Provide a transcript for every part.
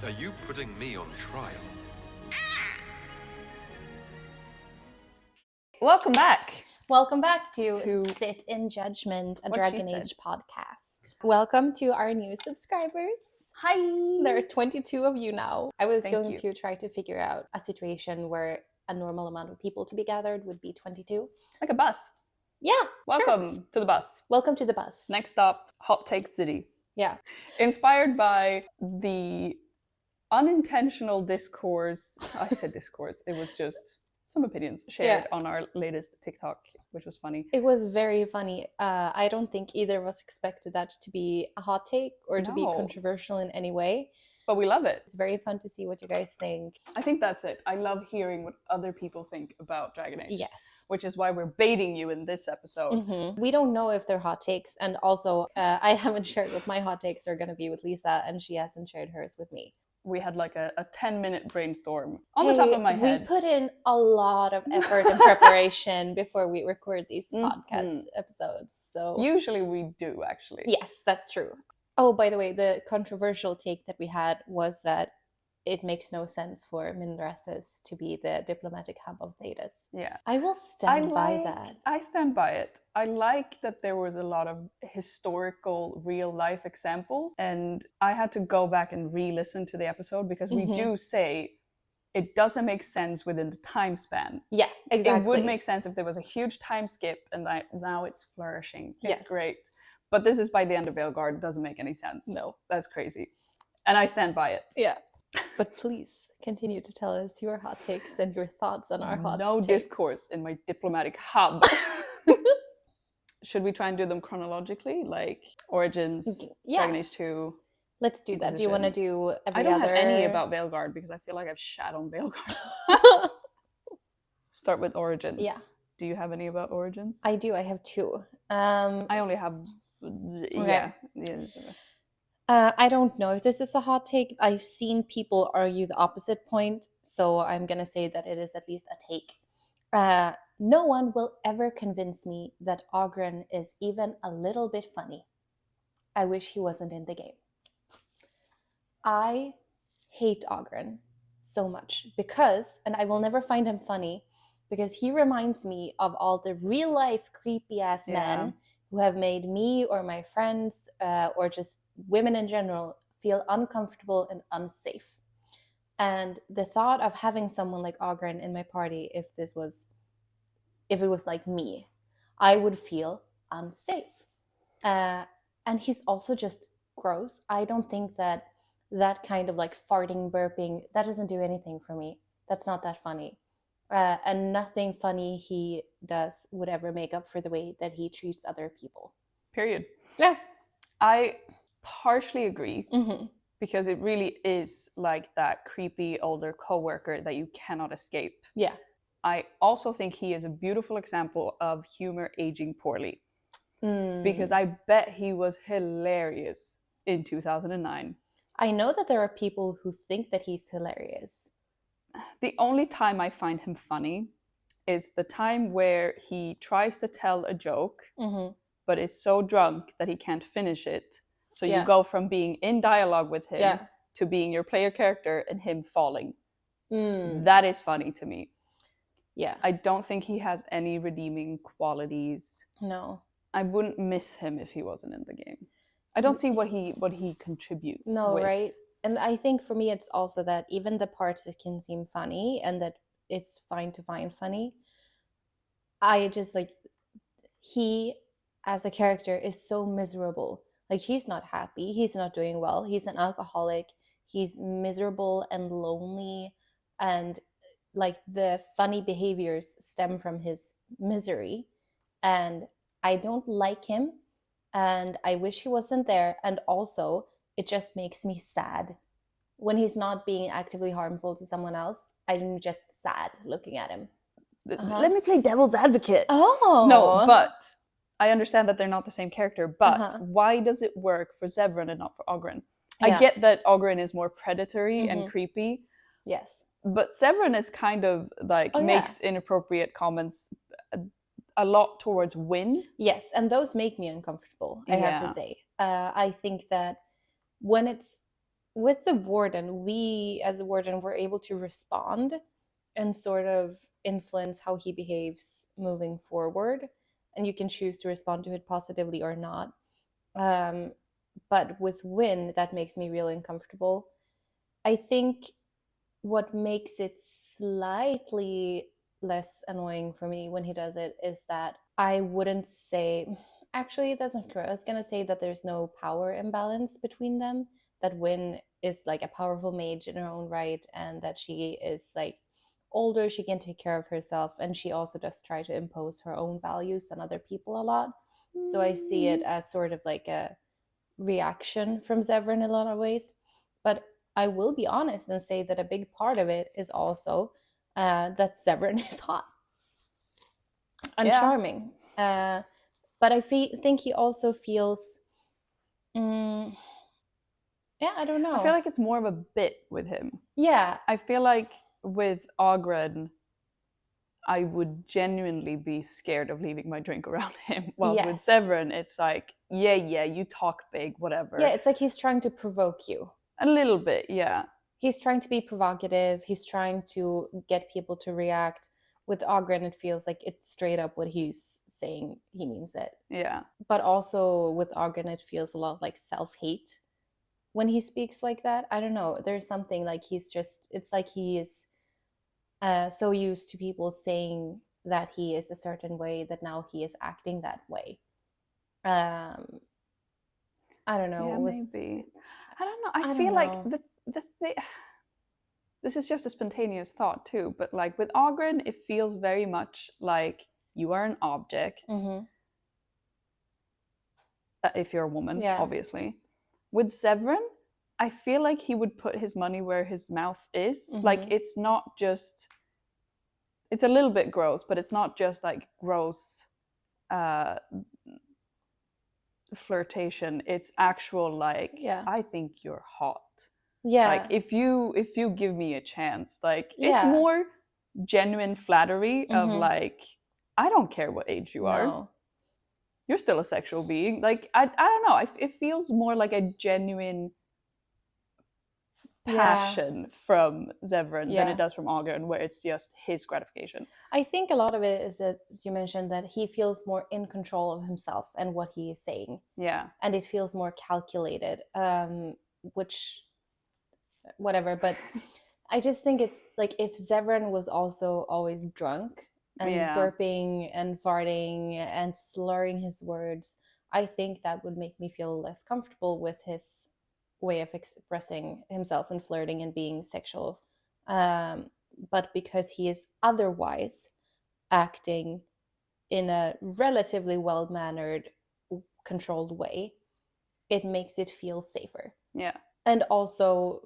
Are you putting me on trial? Welcome back. Welcome back to To In Judgement, a What Dragon she Age podcast. Welcome to our new subscribers. Hi. There are 22 of you now. I was Thank going you. to try to figure out a situation where a normal amount of people to be gathered would be 22. Like a bus. Yeah, Welcome sure. to the bus. Welcome to the bus. Next stop, Hot Take City. Yeah. Inspired by the unintentional discourse. I said discourse. It was just some opinions shared on our latest TikTok, which was funny. It was very funny. I don't think either of us expected that to be a hot take or to be controversial in any way. But we love it. It's very fun to see what you guys think. I think that's it. I love hearing what other people think about Dragon Age. Yes. Which is why we're baiting you in this episode. Mm-hmm. We don't know if they're hot takes. And also, I haven't shared what my hot takes are going to be with Lisa, and she hasn't shared hers with me. We had like a 10-minute brainstorm on the top of my head. We put in a lot of effort and preparation before we record these podcast episodes. So usually we do, actually. Yes, that's true. Oh, by the way, the controversial take that we had was that it makes no sense for Mindrathis to be the diplomatic hub of Thedas. Yeah. I will stand by that. I stand by it. I like that there was a lot of historical, real-life examples, and I had to go back and re-listen to the episode because we do say it doesn't make sense within the time span. Yeah, exactly. It would make sense if there was a huge time skip and now it's flourishing. It's Yes. great. But this is by the end of Veilguard. It doesn't make any sense. No. That's crazy. And I stand by it. Yeah. But please continue to tell us your hot takes and your thoughts on our hot takes. No discourse in my diplomatic hub. Should we try and do them chronologically? Like Origins, Dragon Age 2? Let's do that. Do you want to do every other? I don't have any about Veilguard because I feel like I've shat on Veilguard. Start with Origins. Yeah. Do you have any about Origins? I do. I have two. I only have... Okay. I don't know if this is a hot take. I've seen people argue the opposite point, so I'm going to say that it is at least a take. No one will ever convince me that Oghren is even a little bit funny. I wish he wasn't in the game. I hate Oghren so much because, and I will never find him funny, because he reminds me of all the real-life creepy-ass men who have made me or my friends or just women in general feel uncomfortable and unsafe. And the thought of having someone like Oghren in my party, if it was like me, I would feel unsafe. And he's also just gross. I don't think that kind of like farting, burping, that doesn't do anything for me. That's not that funny. And nothing funny he does would ever make up for the way that he treats other people. Period. Yeah. I partially agree because it really is like that creepy older coworker that you cannot escape. Yeah. I also think he is a beautiful example of humor aging poorly because I bet he was hilarious in 2009. I know that there are people who think that he's hilarious. The only time I find him funny is the time where he tries to tell a joke, but is so drunk that he can't finish it. So you go from being in dialogue with him to being your player character and him falling. That is funny to me. Yeah. I don't think he has any redeeming qualities. No. I wouldn't miss him if he wasn't in the game. I don't see what he contributes. No, right? And I think for me, it's also that even the parts that can seem funny and that it's fine to find funny, I just like, he as a character is so miserable. Like, he's not happy. He's not doing well. He's an alcoholic. He's miserable and lonely. And like the funny behaviors stem from his misery. And I don't like him. And I wish he wasn't there. And also, it just makes me sad. When he's not being actively harmful to someone else, I'm just sad looking at him. Let me play devil's advocate. Oh. No, but I understand that they're not the same character. But why does it work for Zevran and not for Oghren? I get that Oghren is more predatory and creepy. Yes. But Zevran is kind of like makes inappropriate comments a lot towards Wynn. Yes, and those make me uncomfortable, I have to say. I think that when it's with the warden, we as the warden were able to respond and sort of influence how he behaves moving forward. And you can choose to respond to it positively or not. But with Win, that makes me really uncomfortable. I think what makes it slightly less annoying for me when he does it is that I wouldn't say, actually, it doesn't correct. I was going to say that there's no power imbalance between them, that Win is like a powerful mage in her own right, and that she is like older, she can take care of herself, and she also does try to impose her own values on other people a lot. So I see it as sort of like a reaction from Zevran in a lot of ways. But I will be honest and say that a big part of it is also that Zevran is hot and charming. But I think he also feels, yeah, I don't know. I feel like it's more of a bit with him. Yeah. I feel like with Ogren, I would genuinely be scared of leaving my drink around him. Whilst with Severin, it's like, yeah, you talk big, whatever. Yeah, it's like he's trying to provoke you. A little bit, yeah. He's trying to be provocative. He's trying to get people to react. With Ogren, it feels like it's straight up what he's saying. He means it. Yeah. But also with Ogren, it feels a lot like self-hate when he speaks like that. I don't know. There's something like it's like he is so used to people saying that he is a certain way that now he is acting that way. I don't know. Yeah, maybe. I don't know. I feel like the thing. This is just a spontaneous thought too, but like with Ogren, it feels very much like you are an object. Mm-hmm. If you're a woman, obviously. With Severin, I feel like he would put his money where his mouth is. Mm-hmm. Like it's not just. It's a little bit gross, but it's not just like gross flirtation. It's actual like, I think you're hot. Yeah. Like if you give me a chance, like it's more genuine flattery of like, I don't care what age you are. You're still a sexual being. Like I don't know. It feels more like a genuine passion from Zevran than it does from Ogren, where it's just his gratification. I think a lot of it is that, as you mentioned, that he feels more in control of himself and what he is saying. Yeah. And it feels more calculated, which, whatever. But I just think it's like if Zevran was also always drunk and burping and farting and slurring his words, I think that would make me feel less comfortable with his way of expressing himself and flirting and being sexual. But because he is otherwise acting in a relatively well-mannered, controlled way, it makes it feel safer. Yeah. And also,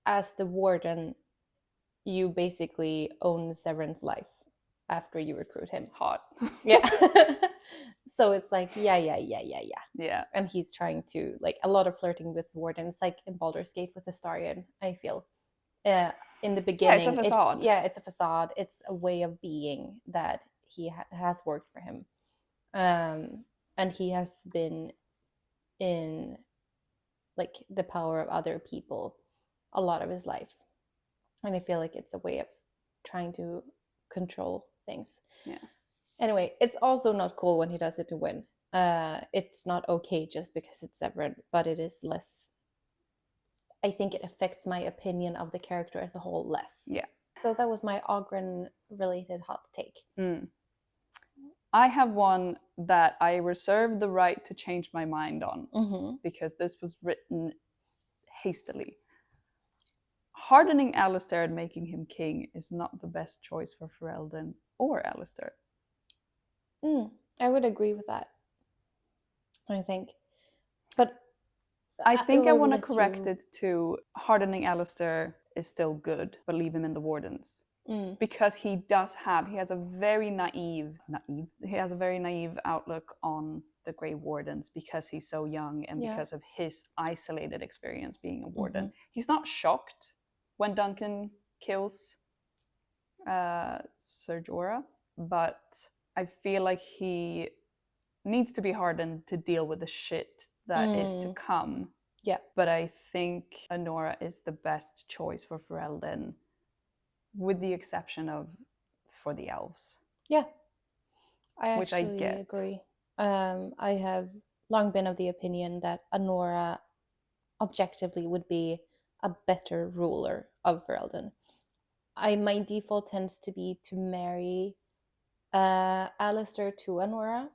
as the warden, you basically own Severin's life after you recruit him. Hot. Yeah. So it's like, yeah. Yeah. And he's trying to, like, a lot of flirting with wardens, like in Baldur's Gate with Astarion, I feel. In the beginning. Yeah, it's a facade. It's a facade. It's a way of being that he has worked for him. And he has been in, like, the power of other people a lot of his life. And I feel like it's a way of trying to control things. Yeah. Anyway, it's also not cool when he does it to win. It's not okay just because it's Severin, but it is less. I think it affects my opinion of the character as a whole less. Yeah. So that was my Ogren-related hot take. I have one that I reserve the right to change my mind on because this was written hastily. Hardening Alistair and making him king is not the best choice for Ferelden or Alistair. I would agree with that, I think. But I think I want to correct it to hardening Alistair is still good, but leave him in the Wardens. Because he has a very naive outlook on the Grey Wardens because he's so young and because of his isolated experience being a Warden. He's not shocked when Duncan kills Ser Jorah, but I feel like he needs to be hardened to deal with the shit that is to come Yeah. But I think Anora is the best choice for Ferelden, with the exception of for the elves. Yeah. I which I actually get. agree. I have long been of the opinion that Anora objectively would be a better ruler of Ferelden. My default tends to be to marry Alistair to Anora,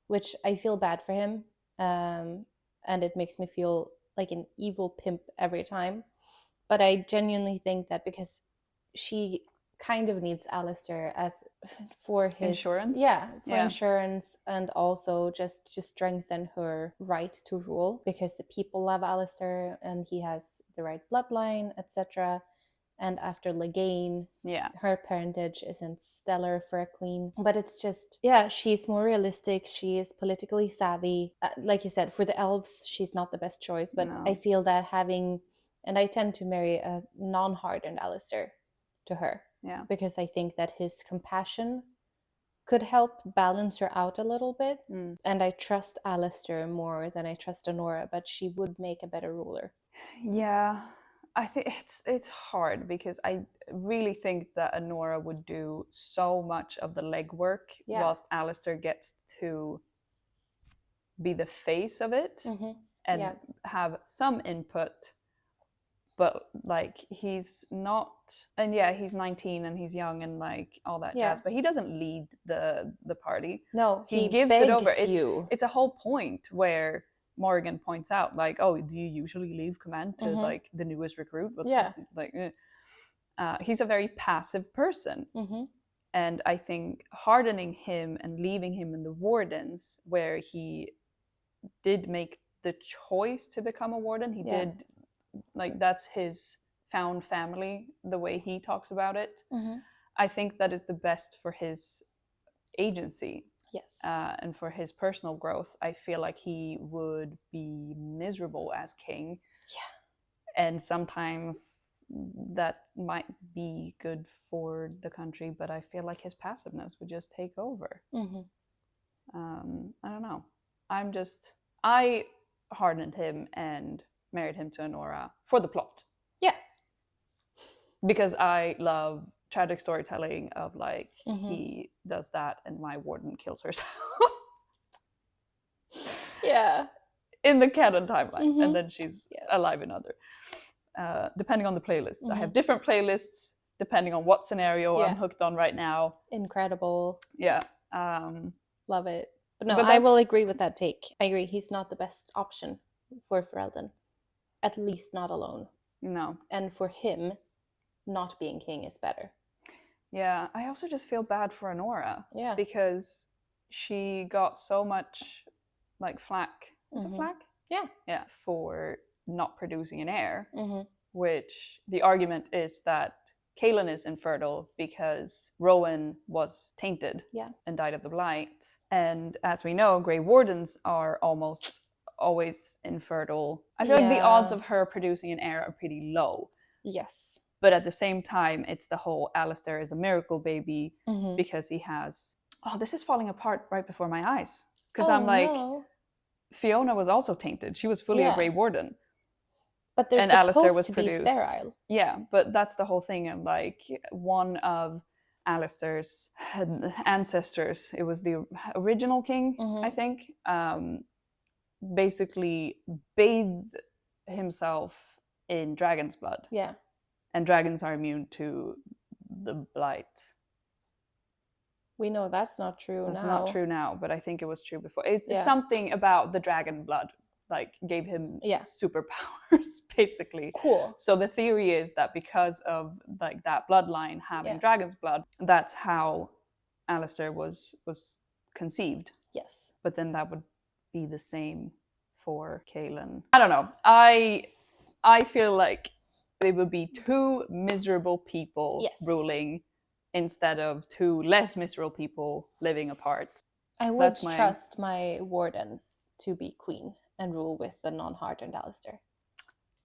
which I feel bad for him, and it makes me feel like an evil pimp every time. But I genuinely think that because she kind of needs Alistair as for his Insurance? insurance, and also just to strengthen her right to rule, because the people love Alistair and he has the right bloodline, etc. And after Lagaine, her parentage isn't stellar for a queen. But it's just, she's more realistic. She is politically savvy. Like you said, for the elves, she's not the best choice. But No. I feel that and I tend to marry a non-hardened Alistair to her. Yeah. Because I think that his compassion could help balance her out a little bit. And I trust Alistair more than I trust Anora, but she would make a better ruler. Yeah. I think it's hard because I really think that Anora would do so much of the legwork, whilst Alistair gets to be the face of it and have some input. But like he's not, and he's 19 and he's young and like all that jazz. But he doesn't lead the party. No, he gives it over. It's a whole point where Morgan points out, like, oh, do you usually leave command to like the newest recruit? But, he's a very passive person. And I think hardening him and leaving him in the Wardens, where he did make the choice to become a Warden, he did, like, that's his found family, the way he talks about it. I think that is the best for his agency. Yes. And for his personal growth. I feel like he would be miserable as king. Yeah. And sometimes that might be good for the country, but I feel like his passiveness would just take over. I don't know. I hardened him and married him to Anora for the plot. Yeah. Because I love tragic storytelling of like he does that and my warden kills herself. In the canon timeline, and then she's alive in other. Depending on the playlist, I have different playlists depending on what scenario I'm hooked on right now. Incredible. Yeah. Love it. But no, I will agree with that take. I agree. He's not the best option for Ferelden, at least not alone. No. And for him, not being king is better. Yeah, I also just feel bad for Anora. Yeah. Because she got so much like flack. Is it flack? Yeah. Yeah, for not producing an heir. Which the argument is that Kaelin is infertile because Rowan was tainted and died of the blight. And as we know, Grey Wardens are almost always infertile. I feel like the odds of her producing an heir are pretty low. Yes. But at the same time, it's the whole Alistair is a miracle baby because he has... Oh, this is falling apart right before my eyes. Because Fiona was also tainted. She was fully a Grey Warden. But they're supposed to be sterile. Yeah, but that's the whole thing of like one of Alistair's ancestors, it was the original king, I think, basically bathed himself in dragon's blood. Yeah. And dragons are immune to the blight. We know that's not true now. It's not true now, but I think it was true before. It's something about the dragon blood, like, gave him superpowers, basically. Cool. So the theory is that because of like that bloodline having dragon's blood, that's how Alistair was conceived. Yes. But then that would be the same for Kaelin. I don't know. I feel like they would be two miserable people ruling instead of two less miserable people living apart. I would trust my warden to be queen and rule with the non-hardened Alistair.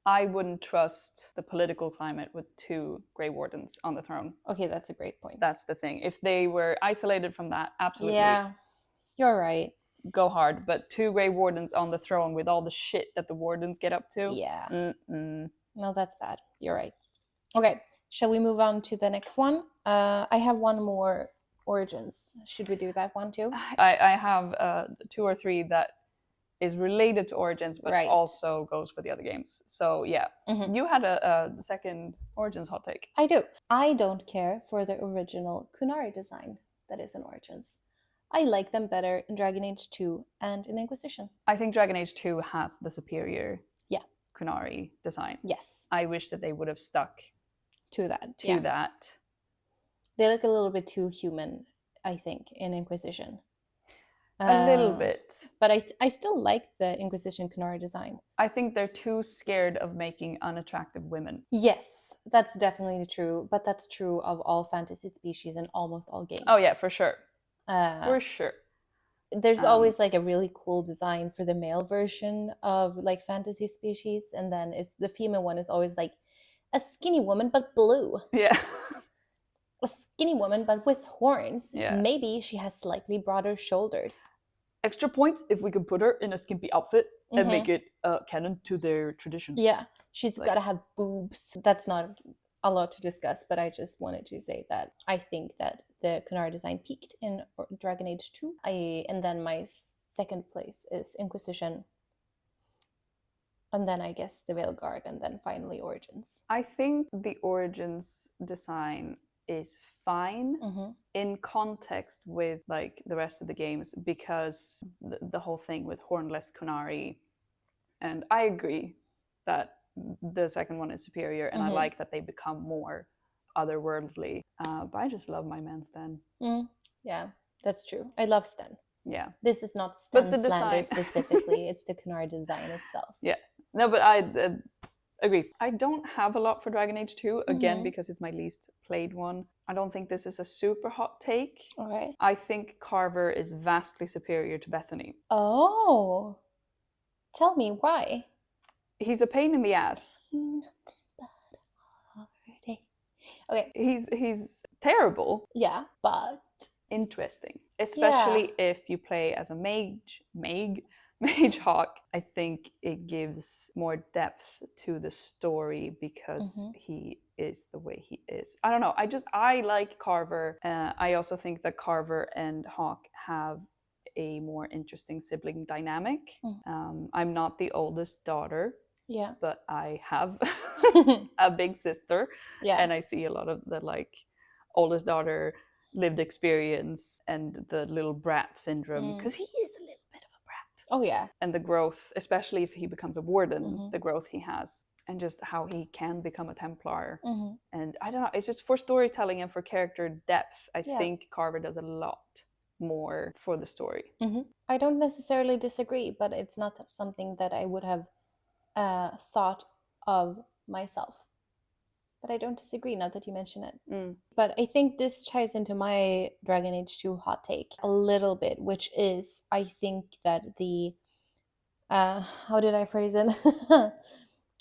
I wouldn't trust the political climate with two Grey Wardens on the throne. Okay, that's a great point. That's the thing. If they were isolated from that, absolutely. Yeah, you're right. go hard, but 2 Grey Wardens on the throne with all the shit that the Wardens get up to. Yeah. Mm-mm. No, that's bad. You're right. Okay, shall we move on to the next one? I have one more Origins. Should we do that one too? I have 2 or 3 that is related to Origins, but also goes for the other games. So yeah, you had a second Origins hot take. I do. I don't care for the original Kunari design that is in Origins. I like them better in Dragon Age 2 and in Inquisition. I think Dragon Age 2 has the superior Kunari design. Yes. I wish that they would have stuck to that. They look a little bit too human, I think, in Inquisition. A little bit. But I still like the Inquisition Kunari design. I think they're too scared of making unattractive women. Yes, that's definitely true. But that's true of all fantasy species in almost all games. Oh yeah, for sure. For sure. There's always like a really cool design for the male version of like fantasy species. And then the female one is always like a skinny woman, but blue. Yeah. A skinny woman, but with horns. Yeah. Maybe she has slightly broader shoulders. Extra points if we could put her in a skimpy outfit and make it canon to their traditions. Yeah, she's got to have boobs. That's not a lot to discuss, but I just wanted to say that I think that the Kunari design peaked in Dragon Age 2. And then my second place is Inquisition. And then I guess the Veilguard, and then finally Origins. I think the Origins design is fine in context with like the rest of the games, because the whole thing with hornless Kunari, and I agree that the second one is superior, and I like that they become more otherworldly, but I just love my man Sten. Yeah, that's true. I love Sten. Yeah, this is not Sten slander specifically, it's the Kunari design itself. Yeah, no, but I agree. I don't have a lot for Dragon Age 2, again, because it's my least played one. I don't think this is a super hot take. Okay. I think Carver is vastly superior to Bethany. Oh. Tell me why. He's a pain in the ass. Okay. He's terrible. Yeah, but interesting. Especially if you play as a mage hawk. I think it gives more depth to the story because he is the way he is. I don't know. I like Carver. I also think that Carver and Hawk have a more interesting sibling dynamic. I'm not the oldest daughter. Yeah. But I have a big sister. Yeah. And I see a lot of the like oldest daughter lived experience and the little brat syndrome, because he is a little bit of a brat. Oh yeah. And the growth, especially if he becomes a warden, the growth he has, and just how he can become a Templar. And I don't know, it's just for storytelling and for character depth, I think Carver does a lot more for the story. I don't necessarily disagree, but it's not something that I would have thought of myself. But I don't disagree now that you mention it. But I think this ties into my Dragon Age 2 hot take a little bit, which is, I think that the how did I phrase it?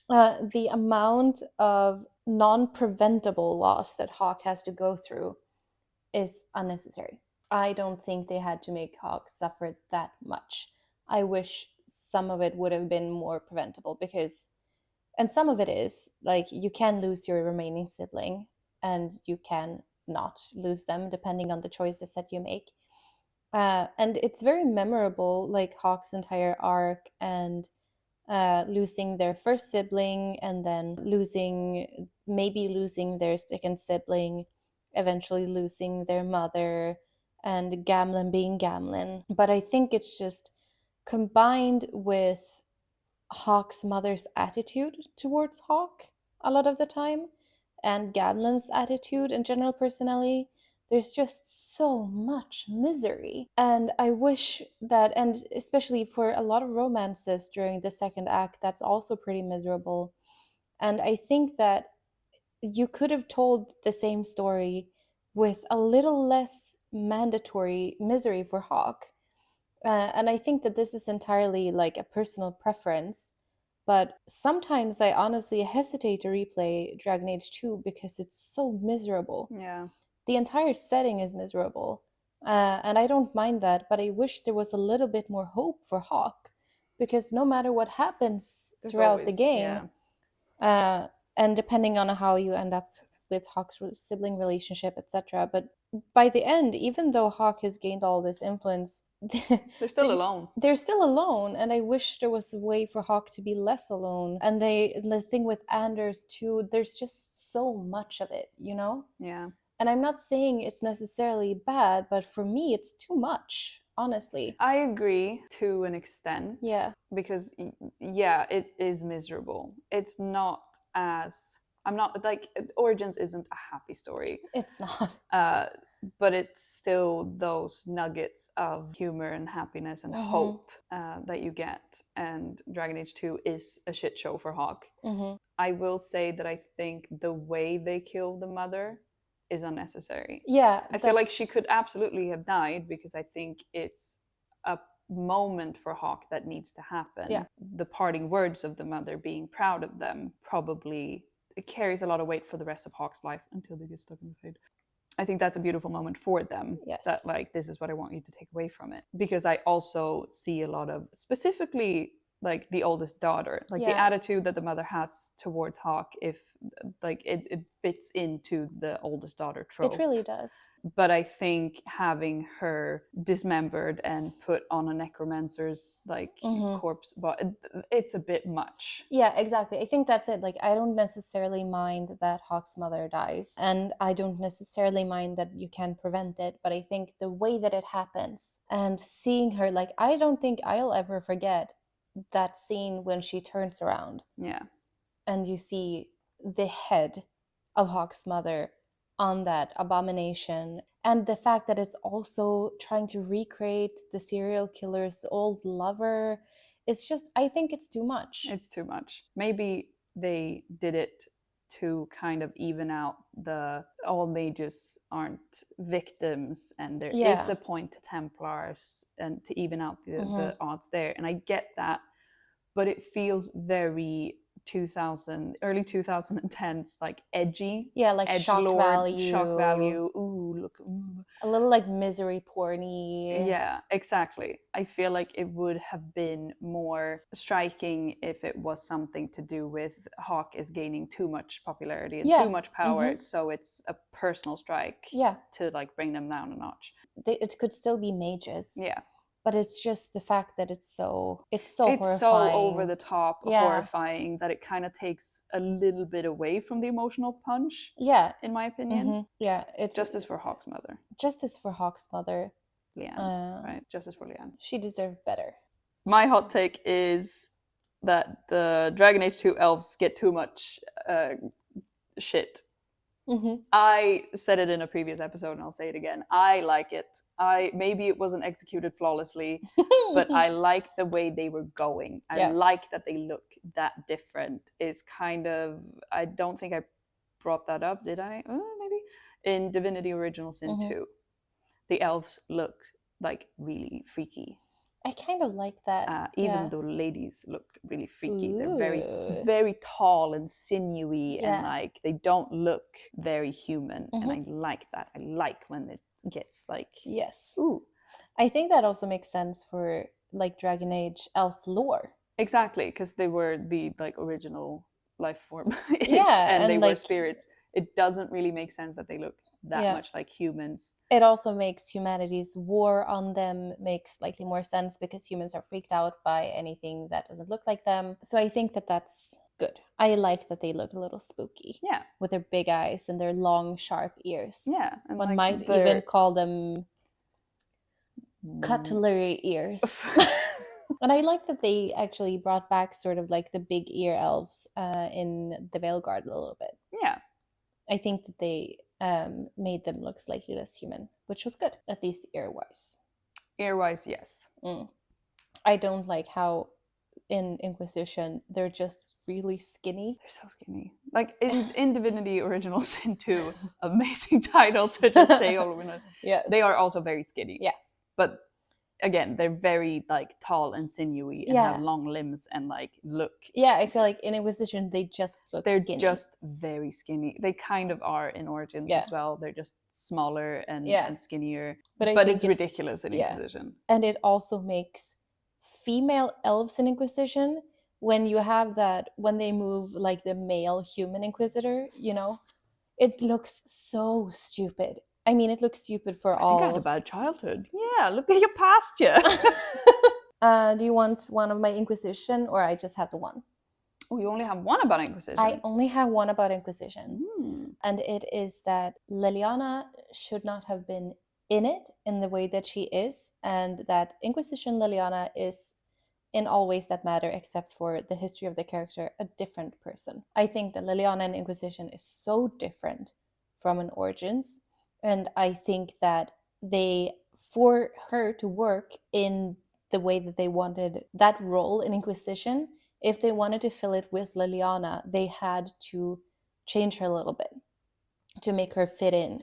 The amount of non-preventable loss that Hawk has to go through is unnecessary. I don't think they had to make Hawk suffer that much. I wish some of it would have been more preventable, because, and some of it is, like, you can lose your remaining sibling and you can not lose them depending on the choices that you make. And it's very memorable, like Hawk's entire arc, and losing their first sibling, and then maybe losing their second sibling, eventually losing their mother, and Gamlen being Gamlen. But I think it's just combined with Hawk's mother's attitude towards Hawk a lot of the time, and Gamlen's attitude and general personality. There's just so much misery. And I wish that, and especially for a lot of romances during the second act, that's also pretty miserable. And I think that you could have told the same story with a little less mandatory misery for Hawk. And I think that this is entirely like a personal preference, but sometimes I honestly hesitate to replay Dragon Age 2 because it's so miserable. Yeah. The entire setting is miserable, And I don't mind that, but I wish there was a little bit more hope for Hawk, because no matter what happens throughout the game, and depending on how you end up with Hawk's sibling relationship, etc., but by the end, even though Hawk has gained all this influence, they're still alone. They're still alone, and I wish there was a way for Hawk to be less alone. And the thing with Anders too, there's just so much of it, you know? Yeah. And I'm not saying it's necessarily bad, but for me, it's too much, honestly. I agree to an extent. Yeah. Because, yeah, it is miserable. It's not as... I'm not... Like, Origins isn't a happy story. It's not. But it's still those nuggets of humor and happiness and hope that you get. And Dragon Age 2 is a shit show for Hawk. I will say that I think the way they kill the mother is unnecessary. Yeah. I feel like she could absolutely have died, because I think it's a moment for Hawk that needs to happen. Yeah. The parting words of the mother being proud of them probably... It carries a lot of weight for the rest of Hawk's life until they get stuck in the fade. I think that's a beautiful moment for them. Yes. That, like, this is what I want you to take away from it. Because I also see a lot of, specifically, like, the oldest daughter. Like, the attitude that the mother has towards Hawk, if, like, it fits into the oldest daughter trope. It really does. But I think having her dismembered and put on a necromancer's, like, corpse, but it's a bit much. Yeah, exactly. I think that's it. Like, I don't necessarily mind that Hawk's mother dies, and I don't necessarily mind that you can prevent it, but I think the way that it happens and seeing her, like, I don't think I'll ever forget that scene when she turns around. Yeah. And you see the head of Hawk's mother on that abomination, and the fact that it's also trying to recreate the serial killer's old lover. It's just, I think it's too much. It's too much. Maybe they did it to kind of even out the all mages aren't victims, and there is a point to Templars, and to even out the odds there. And I get that, but it feels very early 2010s, like edgy. Yeah, like shock value. Ooh, look. Ooh. A little like misery porny. Yeah, exactly. I feel like it would have been more striking if it was something to do with Hawk is gaining too much popularity and too much power, so it's a personal strike to, like, bring them down a notch. It could still be mages. Yeah. But it's just the fact that it's so horrifying. So over the top, horrifying, that it kind of takes a little bit away from the emotional punch. Yeah, in my opinion. Yeah, it's justice for Hawk's mother. Justice for Hawk's mother. Leanne, right? Justice for Leanne. She deserved better. My hot take is that the Dragon Age 2 elves get too much shit. I said it in a previous episode, and I'll say it again. I like it. Maybe it wasn't executed flawlessly, but I like the way they were going. I like that they look that different. Is kind of, I don't think I brought that up, did I? Maybe in Divinity Original Sin 2, the elves look like really freaky. I kind of like that. Even though ladies look really freaky. Ooh. They're very, very tall and sinewy, and like they don't look very human. And I like that. I like when it gets like... Yes. Ooh. I think that also makes sense for like Dragon Age elf lore. Exactly, because they were the like original life form. And they were spirits. It doesn't really make sense that they look that much like humans. It also makes humanity's war on them make slightly more sense, because humans are freaked out by anything that doesn't look like them. So I think that that's good. I like that they look a little spooky. Yeah. With their big eyes and their long, sharp ears. Yeah. And one might even call them cutlery ears. And I like that they actually brought back sort of like the big ear elves in the Veilguard a little bit. Yeah. I think that they made them look slightly less human, which was good, at least ear-wise. Ear-wise, yes. I don't like how in Inquisition they're just really skinny. They're so skinny. Like in Divinity Original Sin 2, amazing title to just say all over. Yeah. They are also very skinny. Yeah. But again, they're very like tall and sinewy and have long limbs and like look. Yeah, I feel like in Inquisition they just look they're skinny. just very skinny. They kind of are in Origins as well. They're just smaller and skinnier. But it's ridiculous in Inquisition. And it also makes female elves in Inquisition, when you have that, when they move like the male human Inquisitor, you know, it looks so stupid. I mean, it looks stupid for all. I think I had a bad childhood. Yeah, look at your pasture. Do you want one of my Inquisition, or I just have the one? Oh, you only have one about Inquisition? I only have one about Inquisition. And it is that Liliana should not have been in it in the way that she is, and that Inquisition Liliana is, in all ways that matter except for the history of the character, a different person. I think that Liliana in Inquisition is so different from an Origins, and I think that for her to work in the way that they wanted that role in Inquisition, if they wanted to fill it with Liliana, they had to change her a little bit to make her fit in.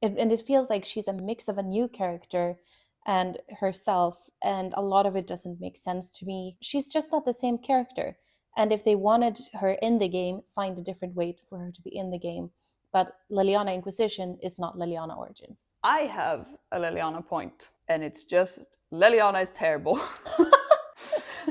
And it feels like she's a mix of a new character and herself, and a lot of it doesn't make sense to me. She's just not the same character. And if they wanted her in the game, find a different way for her to be in the game. But Liliana Inquisition is not Liliana Origins. I have a Liliana point, and it's just Liliana is terrible.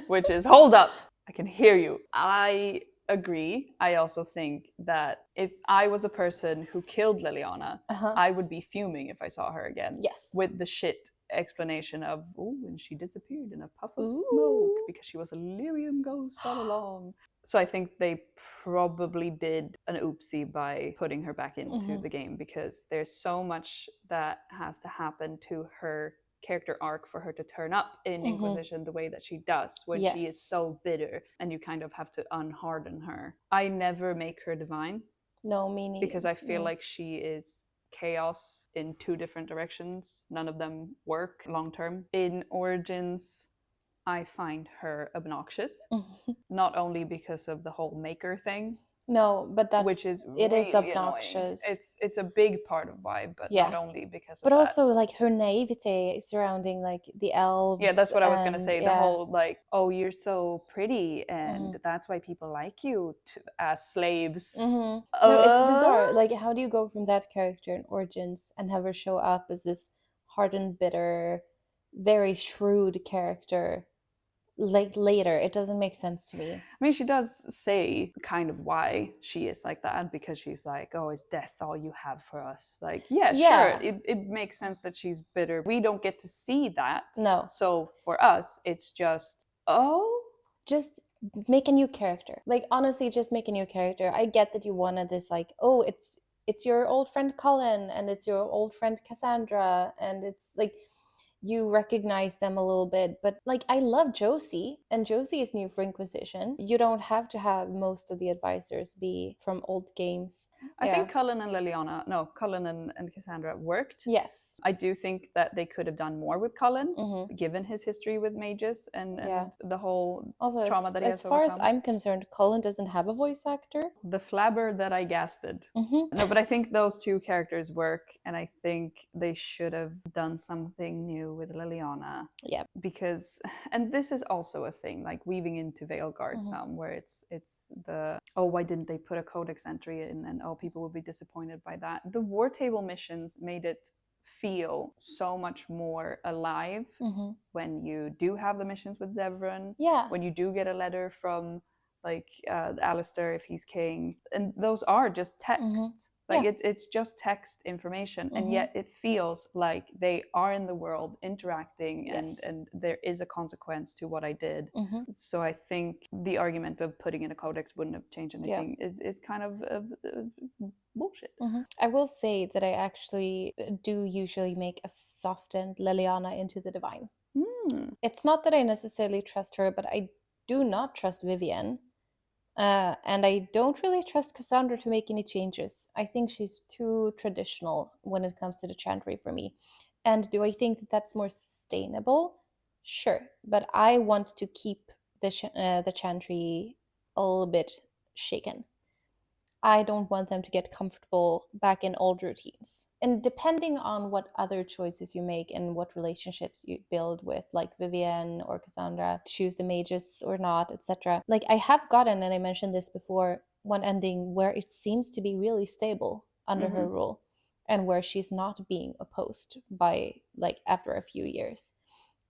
Which is, hold up, I can hear you. I agree. I also think that if I was a person who killed Liliana, I would be fuming if I saw her again. Yes. With the shit explanation of, and she disappeared in a puff of smoke because she was a lyrium ghost all along. So I think they probably did an oopsie by putting her back into the game, because there's so much that has to happen to her character arc for her to turn up in Inquisition the way that she does, when she is so bitter, and you kind of have to unharden her. I never make her divine. No, me neither. Because I feel like she is chaos in two different directions. None of them work long term. In Origins, I find her obnoxious. Not only because of the whole maker thing. No, but that's, which is it really is obnoxious. Annoying. It's a big part of why, but not only because of but that. also like her naivete surrounding like the elves. Yeah, that's what I was gonna say. The whole like, oh, you're so pretty, and that's why people like you as slaves. No, it's bizarre. Like, how do you go from that character in Origins and have her show up as this hardened, bitter, very shrewd character? Like later, it doesn't make sense to me. I mean, she does say kind of why she is like that, because she's like, oh, is death all you have for us? Like, sure, it makes sense that she's bitter. We don't get to see that. No. So for us, it's just, just make a new character. Like, honestly, just make a new character. I get that you wanted this, like, oh, it's your old friend Cullen, and it's your old friend Cassandra, and it's like, you recognize them a little bit, but like, I love Josie, and Josie is new for Inquisition. You don't have to have most of the advisors be from old games. I think Cullen and Cassandra worked. Yes. I do think that they could have done more with Cullen, given his history with mages and the whole trauma that he has overcome. As far as I'm concerned, Cullen doesn't have a voice actor. The flabber that I gasted. No, but I think those two characters work, and I think they should have done something new with Liliana. Yeah. Because, and this is also a thing, like weaving into Veilguard some, where it's the, why didn't they put a codex entry in, and people will be disappointed by that. The War Table missions made it feel so much more alive when you do have the missions with Zevran. Yeah. When you do get a letter from like Alistair if he's king, and those are just text. Like it's just text information, and yet it feels like they are in the world interacting, and there is a consequence to what I did. So I think the argument of putting in a codex wouldn't have changed anything is kind of bullshit. I will say that I actually do usually make a softened Liliana into the divine. It's not that I necessarily trust her, but I do not trust Vivienne. And I don't really trust Cassandra to make any changes. I think she's too traditional when it comes to the chantry for me. And do I think that that's more sustainable? Sure, but I want to keep the chantry a little bit shaken. I don't want them to get comfortable back in old routines. And depending on what other choices you make and what relationships you build with, like Vivienne or Cassandra, choose the mages or not, etc. Like I have gotten, and I mentioned this before, one ending where it seems to be really stable under her rule, and where she's not being opposed by, like, after a few years.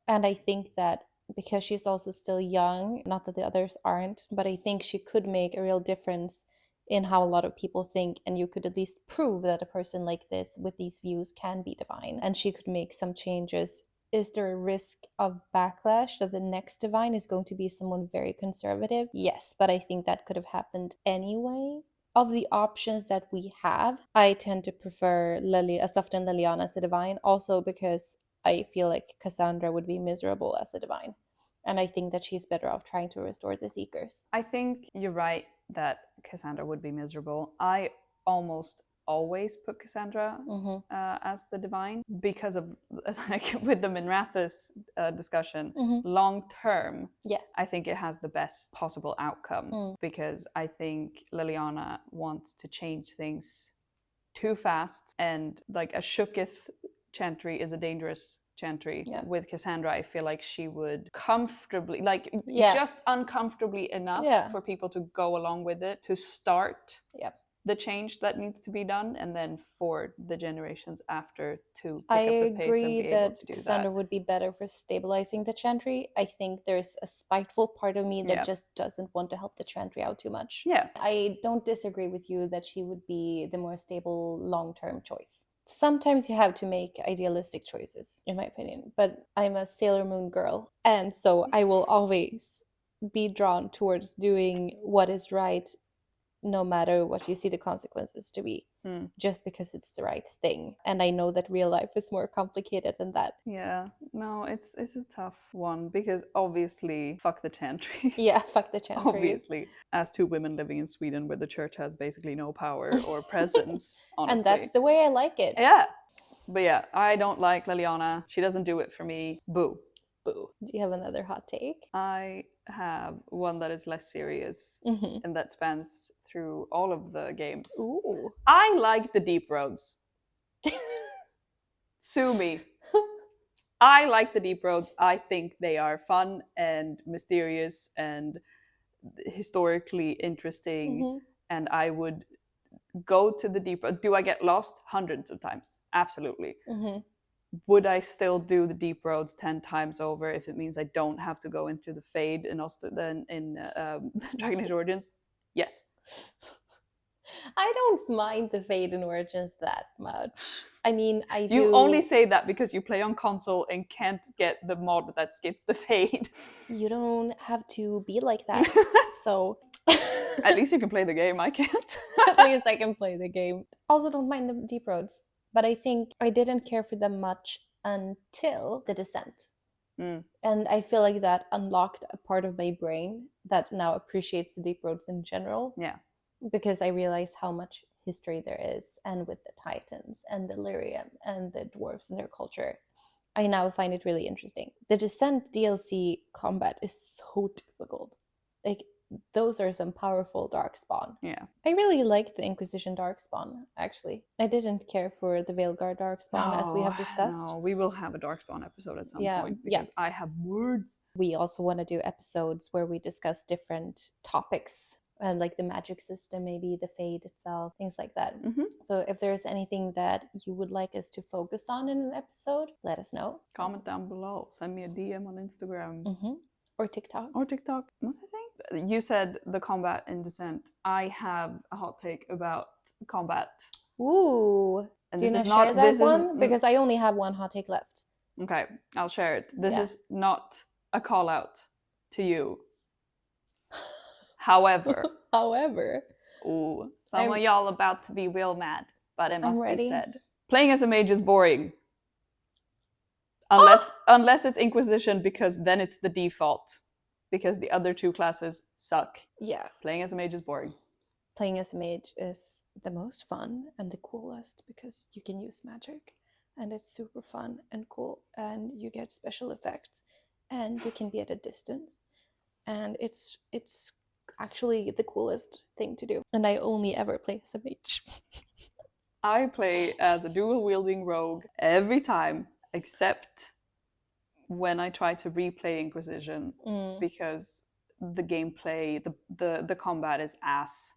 And I think that because she's also still young, not that the others aren't, but I think she could make a real difference in how a lot of people think, and you could at least prove that a person like this with these views can be divine, and she could make some changes. Is there a risk of backlash that the next divine is going to be someone very conservative? Yes, but I think that could have happened anyway. Of the options that we have, I tend to prefer Soft and Liliana as a divine, also because I feel like Cassandra would be miserable as a divine. And I think that she's better off trying to restore the Seekers. I think you're right that Cassandra would be miserable. I almost always put Cassandra as the divine because of, like, with the Minrathous discussion, long term, I think it has the best possible outcome, because I think Liliana wants to change things too fast, and like a shooketh chantry is a dangerous chantry. With Cassandra, I feel like she would comfortably, like, just uncomfortably enough for people to go along with it, to start the change that needs to be done, and then for the generations after to pick up the pace and be able to do that. Cassandra would be better for stabilizing the chantry. I think there's a spiteful part of me that just doesn't want to help the chantry out too much. I don't disagree with you that she would be the more stable long-term choice. Sometimes you have to make idealistic choices, in my opinion, but I'm a Sailor Moon girl, and so I will always be drawn towards doing what is right, no matter what you see the consequences to be, just because it's the right thing. And I know that real life is more complicated than that. No, it's a tough one, because obviously, fuck the chantry. Fuck the chantry. Obviously, as two women living in Sweden, where the church has basically no power or presence, honestly. And that's the way I like it. But I don't like Liliana. She doesn't do it for me. Boo. Boo. Do you have another hot take? I have one that is less serious, and that spans through all of the games. Ooh. I like the deep roads. Sue me. I like the deep roads. I think they are fun and mysterious and historically interesting, and I would go to the deep road. Do I get lost? Hundreds of times. Absolutely. Would I still do the deep roads 10 times over if it means I don't have to go into the Fade and also then in Dragon Age Origins? Yes. I don't mind the Fade in Origins that much. I mean, I do. You only say that because you play on console and can't get the mod that skips the Fade. You don't have to be like that. So at least you can play the game. I can't. At least I can play the game. Also, don't mind the deep roads. But I think I didn't care for them much until the Descent. And I feel like that unlocked a part of my brain that now appreciates the deep roads in general. Because I realized how much history there is, and with the Titans and the Lyrium and the dwarves and their culture, I now find it really interesting. The Descent DLC combat is so difficult. Like, those are some powerful Darkspawn. I really liked the Inquisition Darkspawn, actually. I didn't care for the Veilguard Darkspawn, as we have discussed. No, we will have a Darkspawn episode at some point, because I have words. We also want to do episodes where we discuss different topics, and like the magic system, maybe the Fade itself, things like that. So if there's anything that you would like us to focus on in an episode, let us know. Comment down below. Send me a DM on Instagram. Or TikTok. What was I saying? You said the combat in Descent. I have a hot take about combat. Ooh. And do you this want to is not, share that this one? Is, because I only have one hot take left. Okay, I'll share it. This is not a call out to you. However. Ooh, some of y'all about to be real mad, but it must be said. Playing as a mage is boring. Unless it's Inquisition, because then it's the default. Because the other two classes suck. Playing as a mage is boring. Playing as a mage is the most fun and the coolest, because you can use magic. And it's super fun and cool. And you get special effects. And you can be at a distance. And it's actually the coolest thing to do. And I only ever play as a mage. I play as a dual-wielding rogue every time, except when I try to replay Inquisition, because the gameplay, the combat is ass.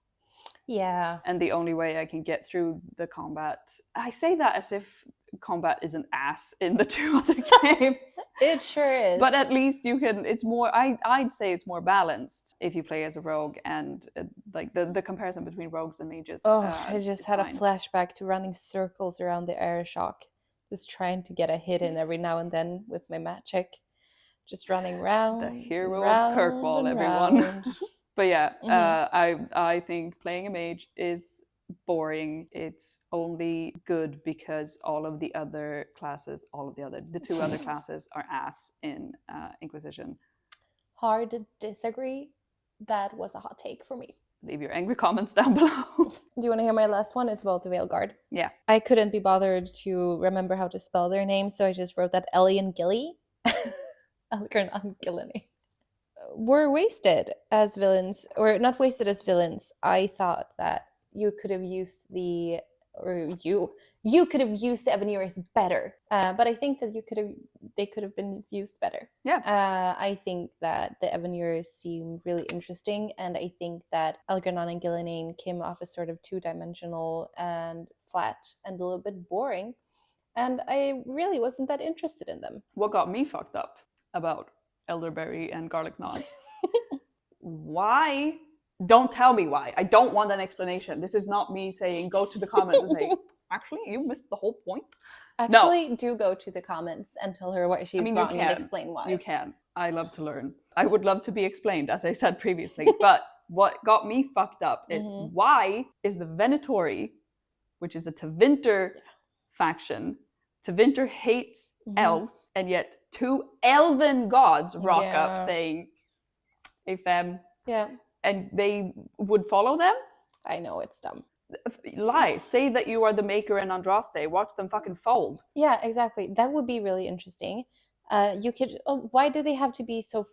Yeah. And the only way I can get through the combat... I say that as if combat is an ass in the two other games. It sure is. But at least you can... It's more... I'd say it's more balanced if you play as a rogue, and like the comparison between rogues and mages. I just had fine. a flashback to running circles around the air shock. Just trying to get a hit in every now and then with my magic. Just running round. The hero of Kirkwall, everyone. But yeah, I think playing a mage is boring. It's only good because all of the other classes, the two other classes are ass in Inquisition. Hard to disagree. That was a hot take for me. Leave your angry comments down below. Do you want to hear my last one? It's about the Veil Guard. Yeah. I couldn't be bothered to remember how to spell their names, so I just wrote that Ellie and Gilly. Algernon Gillenny. Were wasted as villains, or not wasted as villains. I thought that you could have used you could have used the Avenures better, but I think that they could have been used better. Yeah. I think that the Avenures seem really interesting, and I think that Algernon and Gillenane came off as sort of two-dimensional and flat and a little bit boring, and I really wasn't that interested in them. What got me fucked up about elderberry and garlic naan? Why? Don't tell me why. I don't want an explanation. This is not me saying go to the comments and say, actually, you missed the whole point. Actually, do go to the comments and tell her why she's wrong and explain why. You can. I love to learn. I would love to be explained, as I said previously. But what got me fucked up is why is the Venatori, which is a Tevinter faction, Tevinter hates elves, and yet two elven gods rock up saying, hey fam. Yeah. And they would follow them? I know, it's dumb. Lie. Say that you are the Maker and Andraste. Watch them fucking fold. Yeah, exactly. That would be really interesting. Why do they have to be so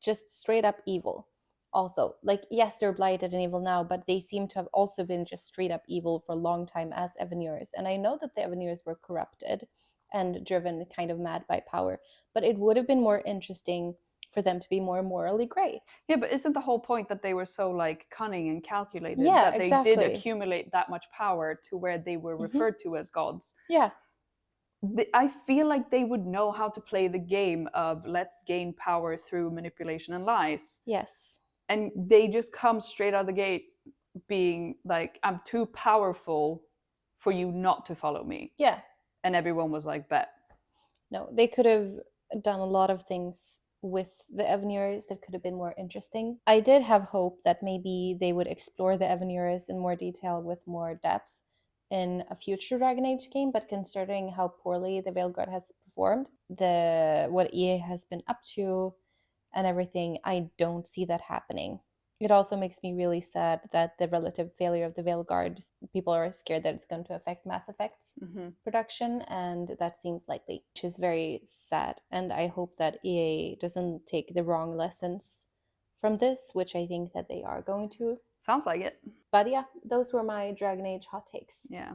just straight up evil? Also, like, yes, they're blighted and evil now, but they seem to have also been just straight up evil for a long time as Avenures. And I know that the Avenures were corrupted and driven kind of mad by power, but it would have been more interesting for them to be more morally gray. Yeah, but isn't the whole point that they were so like cunning and calculated that they did accumulate that much power to where they were referred to as gods? Yeah. I feel like they would know how to play the game of let's gain power through manipulation and lies. Yes. And they just come straight out of the gate being like, I'm too powerful for you not to follow me. Yeah. And everyone was like, bet. No, they could have done a lot of things with the Avenures that could have been more interesting. I did have hope that maybe they would explore the Avenures in more detail with more depth in a future Dragon Age game, but considering how poorly the Veil Guard has performed, what EA has been up to and everything, I don't see that happening. It also makes me really sad that the relative failure of the Veil Guard, people are scared that it's going to affect Mass Effect's production, and that seems likely, which is very sad. And I hope that EA doesn't take the wrong lessons from this, which I think that they are going to. Sounds like it. But yeah, those were my Dragon Age hot takes. Yeah.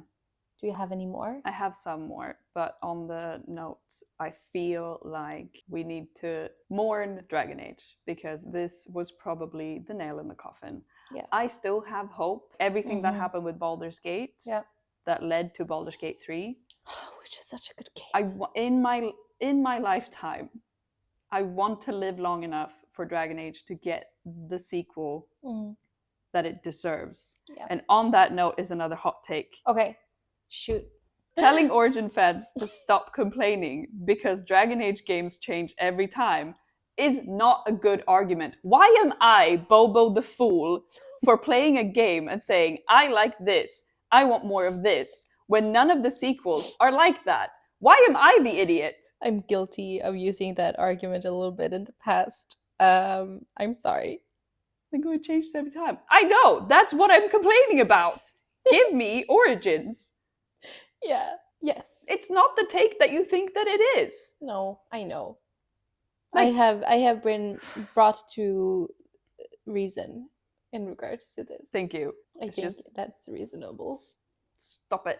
Do you have any more? I have some more, but on the notes, I feel like we need to mourn Dragon Age because this was probably the nail in the coffin. Yeah. I still have hope. Everything that happened with Baldur's Gate that led to Baldur's Gate 3, which is such a good game. In my lifetime, I want to live long enough for Dragon Age to get the sequel that it deserves. Yeah. And on that note is another hot take. Okay. Shoot. Telling Origin fans to stop complaining because Dragon Age games change every time is not a good argument. Why am I, Bobo the Fool, for playing a game and saying, I like this, I want more of this, when none of the sequels are like that? Why am I the idiot? I'm guilty of using that argument a little bit in the past. I'm sorry. They're going to change every time. I know, that's what I'm complaining about. Give me Origins. Yeah. Yes. It's not the take that you think that it is. No, I know. Like, I have been brought to reason in regards to this. Thank you. I think that's reasonable. Stop it.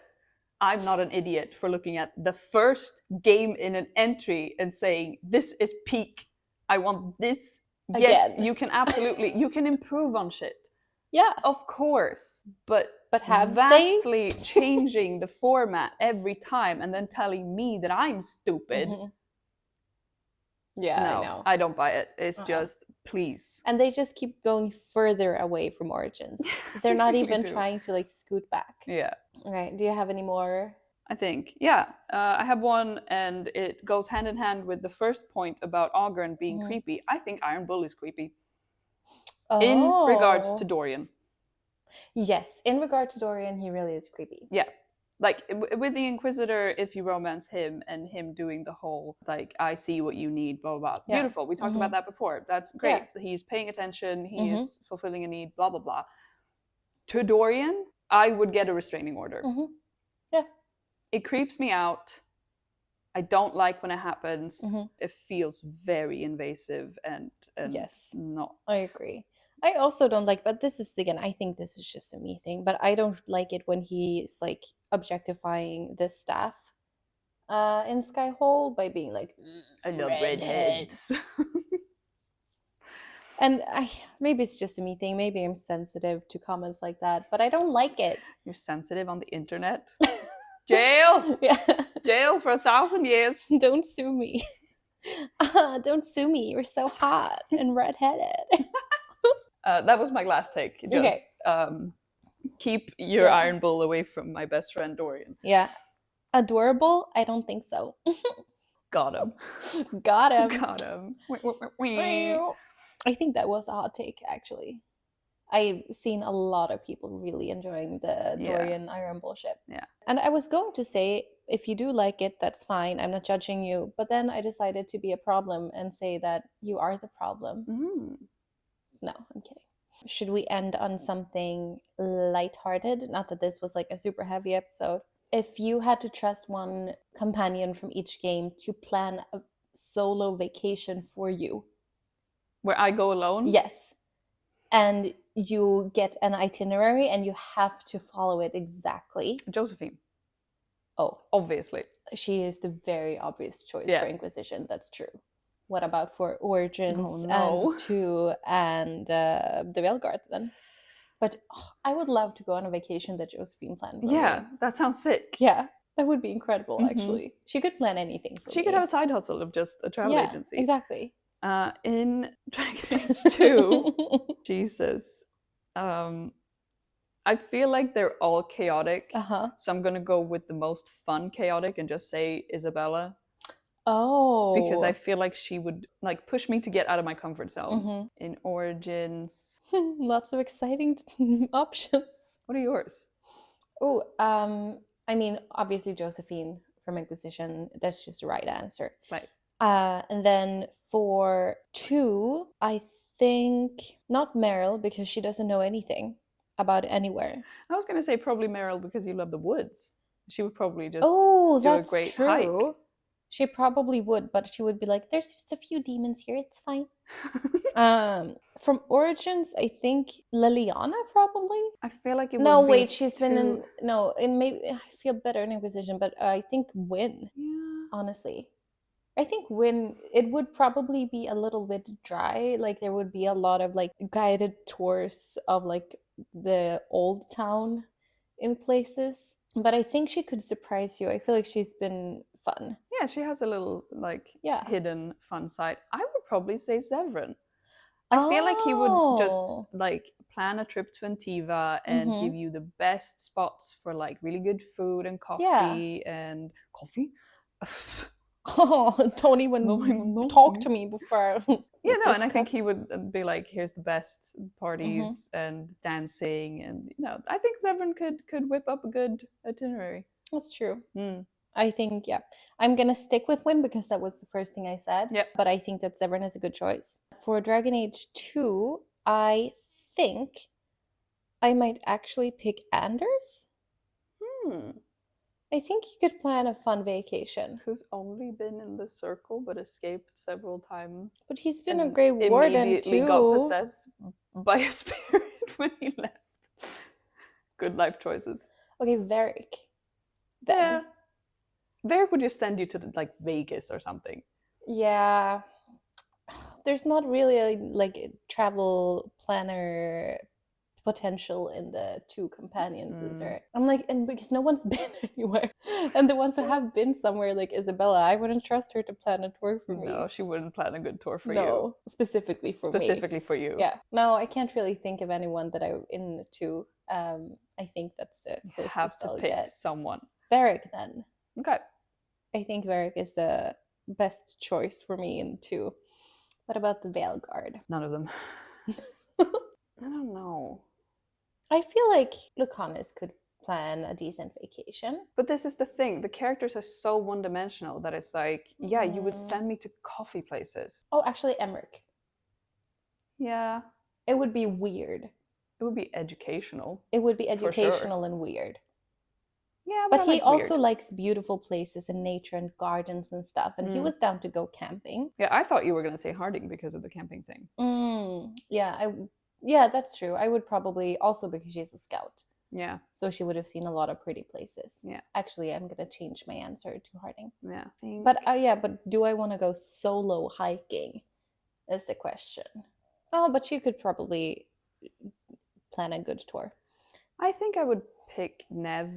I'm not an idiot for looking at the first game in an entry and saying, this is peak. I want this. Again. Yes, you can absolutely, you can improve on shit. Yeah. Of course. But have vastly changing the format every time and then telling me that I'm stupid. Mm-hmm. Yeah, no, I know. I don't buy it. It's just, please. And they just keep going further away from Origins. They're not even trying to like scoot back. Yeah. Okay, do you have any more? I think, yeah. I have one, and it goes hand in hand with the first point about Ogren being creepy. I think Iron Bull is creepy. In regards to Dorian. Yes, in regard to Dorian, he really is creepy. Yeah. Like, with the Inquisitor, if you romance him and him doing the whole, like, I see what you need, blah, blah, blah. Yeah. Beautiful. We talked about that before. That's great. Yeah. He's paying attention. He is fulfilling a need, blah, blah, blah. To Dorian, I would get a restraining order. Yeah. It creeps me out. I don't like when it happens. It feels very invasive and yes, not. I agree. I also don't like, but this is, again, I think this is just a me thing, but I don't like it when he's like objectifying the staff in Skyhold by being like, I love redheads. And maybe it's just a me thing. Maybe I'm sensitive to comments like that, but I don't like it. You're sensitive on the internet? Jail! Yeah. Jail for 1,000 years. Don't sue me. Don't sue me. You're so hot and redheaded. That was my last take. Just keep your Iron Bull away from my best friend Dorian. Yeah. Adorable? I don't think so. Got him. Got him. Got him. I think that was a hot take, actually. I've seen a lot of people really enjoying the Dorian Iron Bull ship. Yeah. And I was going to say, if you do like it, that's fine. I'm not judging you. But then I decided to be a problem and say that you are the problem. No, I'm kidding. Should we end on something lighthearted? Not that this was like a super heavy episode. If you had to trust one companion from each game to plan a solo vacation for you. Where I go alone? Yes. And you get an itinerary and you have to follow it exactly. Josephine. Oh. Obviously. She is the very obvious choice for Inquisition. That's true. What about for Origins and 2 and the Veilguard then? But I would love to go on a vacation that Josephine planned for me. That sounds sick. Yeah, that would be incredible, actually. She could plan anything for me. She could have a side hustle of just a travel agency. Exactly. In Dragon Age 2, Jesus, I feel like they're all chaotic. So I'm going to go with the most fun chaotic and just say Isabella. Oh. Because I feel like she would like push me to get out of my comfort zone. In Origins. Lots of exciting options. What are yours? Oh, I mean, obviously Josephine from Inquisition. That's just the right answer. Right. And then for 2, I think not Meryl, because she doesn't know anything about anywhere. I was going to say probably Meryl because you love the woods. She would probably just do a great hike. She probably would, but she would be like, there's just a few demons here, it's fine. From Origins, I think Liliana probably. I feel like it would be wait, she's been in maybe I feel better in Inquisition, but I think Wynn. Yeah. Honestly. I think Wynn, it would probably be a little bit dry. Like there would be a lot of like guided tours of like the old town in places. But I think she could surprise you. I feel like she's been fun. Yeah, she has a little like hidden fun side. I would probably say Zevran. I feel like he would just like plan a trip to Antiva and give you the best spots for like really good food and coffee and coffee. Oh, don't even talk to me before. Yeah, no, and I think he would be like, here's the best parties and dancing, and I think Zevran could whip up a good itinerary. That's true. I think, I'm gonna stick with Wynn because that was the first thing I said. Yeah. But I think that Zevran is a good choice. For Dragon Age 2, I think I might actually pick Anders. I think you could plan a fun vacation. Who's only been in the circle but escaped several times. But he's been a great warden too. Immediately got possessed by a spirit. when he left. Good life choices. Okay, Varric. Then. Yeah. Varric would just send you to like Vegas or something. Yeah. There's not really a travel planner potential in the two companions, is there? I'm like, and because no one's been anywhere, and the ones who have been somewhere, like Isabella, I wouldn't trust her to plan a tour for me. No, she wouldn't plan a good tour for you. No, specifically for me. Specifically for you. Yeah. No, I can't really think of anyone that I'm into. I think that's the closest have to I'll pick get. someone. Varric, then. Okay. I think Varric is the best choice for me in two. What about the Veil Guard? None of them. I don't know. I feel like Lucanus could plan a decent vacation. But this is the thing. The characters are so one-dimensional that it's like, yeah, you would send me to coffee places. Oh, actually, Emmerich. Yeah. It would be weird. It would be educational. It would be educational sure. and weird. Yeah, but he like also weird. likes beautiful places and nature and gardens and stuff. And he was down to go camping. Yeah, I thought you were going to say Harding because of the camping thing. Yeah, that's true. I would probably also, because she's a scout. Yeah. So she would have seen a lot of pretty places. Yeah. Actually, I'm going to change my answer to Harding. Yeah. But do I want to go solo hiking? Is the question. Oh, but she could probably plan a good tour. I think I would pick Nev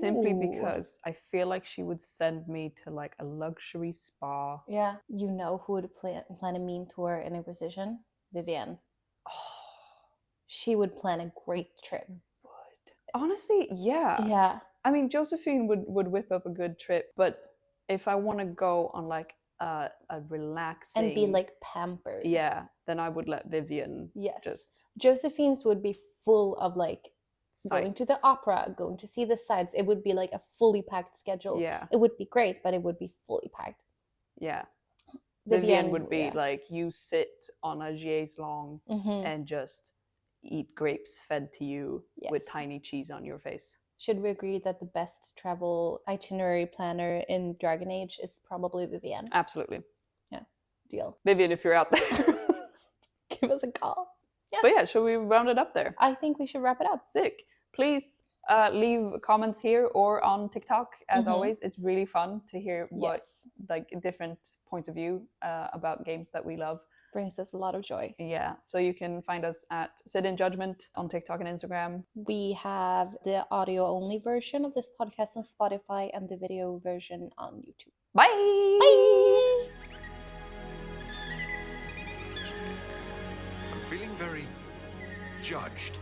simply Ooh. because I feel like she would send me to like a luxury spa. Yeah. You know who would plan a mean tour in Inquisition? Vivienne. Oh, she would plan a great trip. Honestly, yeah. Yeah. I mean, Josephine would whip up a good trip, but if I want to go on like a relaxing and be like pampered, yeah, then I would let Vivienne. Yes. Just Josephine's would be full of like sights. Going to the opera, going to see the sights. It would be like a fully packed schedule. Yeah. It would be great, but it would be fully packed. Yeah. Vivienne would be like, you sit on a chaise longue and just eat grapes fed to you with tiny cheese on your face. Should we agree that the best travel itinerary planner in Dragon Age is probably Vivienne? Absolutely. Yeah. Deal. Vivienne, if you're out there, give us a call. Yeah. But yeah, should we round it up there? I think we should wrap it up. Sick. Please leave comments here or on TikTok. As always, it's really fun to hear what like different points of view about games that we love. Brings us a lot of joy. Yeah. So you can find us at Sit In Judgement on TikTok and Instagram. We have the audio only version of this podcast on Spotify and the video version on YouTube. Bye. Bye. I'm feeling very judged.